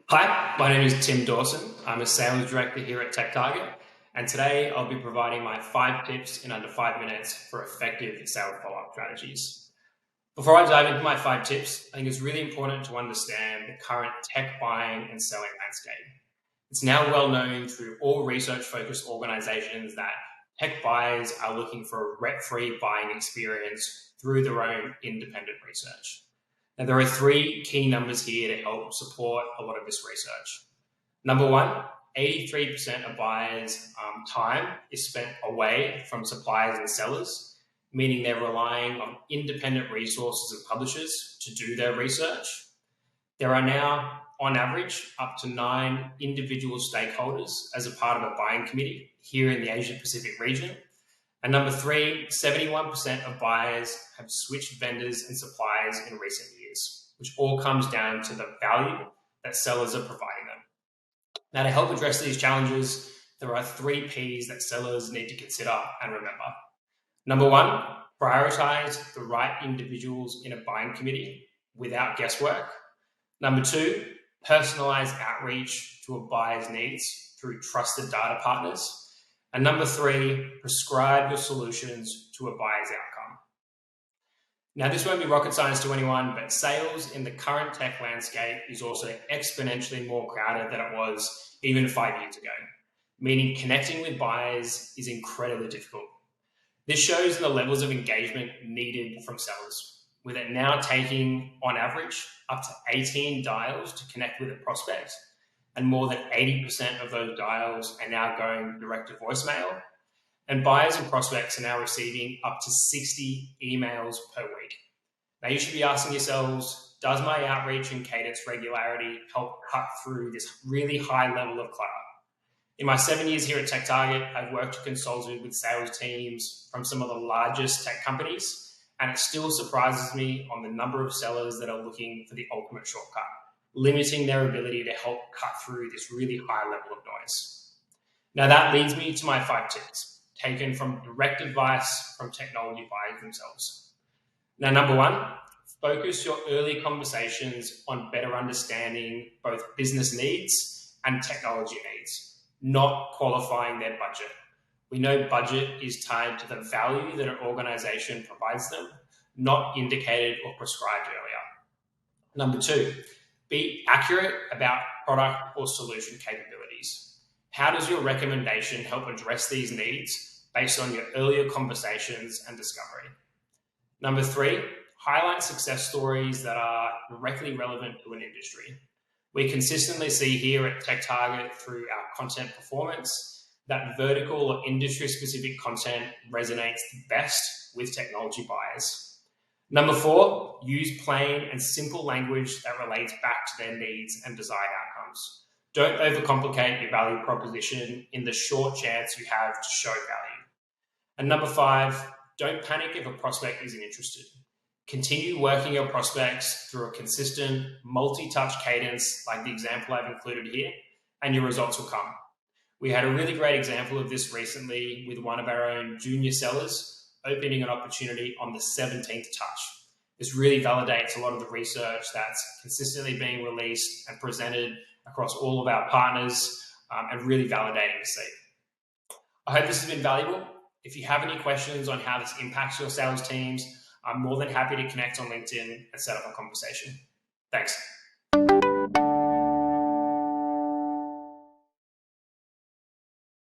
Hi, my name is Tim Dawson. I'm a sales director here at TechTarget, and today I'll be providing my 5 tips in under 5 minutes for effective sales follow-up strategies. Before I dive into my 5 tips, I think it's really important to understand the current tech buying and selling landscape. It's now well known through all research-focused organizations that tech buyers are looking for a rep-free buying experience through their own independent research. Now, there are 3 key numbers here to help support a lot of this research. Number 1, 83% of buyers' time is spent away from suppliers and sellers, meaning they're relying on independent resources and publishers to do their research. There are now, on average, up to 9 individual stakeholders as a part of a buying committee here in the Asia Pacific region. And number 3, 71% of buyers have switched vendors and suppliers in recent years, which all comes down to the value that sellers are providing them. Now, to help address these challenges, there are 3 Ps that sellers need to consider and remember. Number 1, prioritize the right individuals in a buying committee without guesswork. Number 2, personalize outreach to a buyer's needs through trusted data partners. And number 3, prescribe your solutions to a buyer's outcome. Now, this won't be rocket science to anyone, but sales in the current tech landscape is also exponentially more crowded than it was even 5 years ago, meaning connecting with buyers is incredibly difficult. This shows in the levels of engagement needed from sellers, with it now taking, on average, up to 18 dials to connect with a prospect, and more than 80% of those dials are now going direct to voicemail. And buyers and prospects are now receiving up to 60 emails per week. Now, you should be asking yourselves, does my outreach and cadence regularity help cut through this really high level of clutter? In my 7 years here at TechTarget, I've worked and consulted with sales teams from some of the largest tech companies, and it still surprises me on the number of sellers that are looking for the ultimate shortcut, limiting their ability to help cut through this really high level of noise. Now, that leads me to my 5 tips, taken from direct advice from technology buyers themselves. Now, number 1, focus your early conversations on better understanding both business needs and technology needs, not qualifying their budget. We know budget is tied to the value that an organization provides them, not indicated or prescribed earlier. Number 2, be accurate about product or solution capabilities. How does your recommendation help address these needs based on your earlier conversations and discovery? Number 3, highlight success stories that are directly relevant to an industry. We consistently see here at TechTarget through our content performance that vertical or industry-specific content resonates best with technology buyers. Number 4, use plain and simple language that relates back to their needs and desired outcomes. Don't overcomplicate your value proposition in the short chance you have to show value. And number 5, don't panic if a prospect isn't interested. Continue working your prospects through a consistent, multi-touch cadence like the example I've included here, and your results will come. We had a really great example of this recently with one of our own junior sellers opening an opportunity on the 17th touch. This really validates a lot of the research that's consistently being released and presented across all of our partners, and really validating to see. I hope this has been valuable. If you have any questions on how this impacts your sales teams, I'm more than happy to connect on LinkedIn and set up a conversation. Thanks.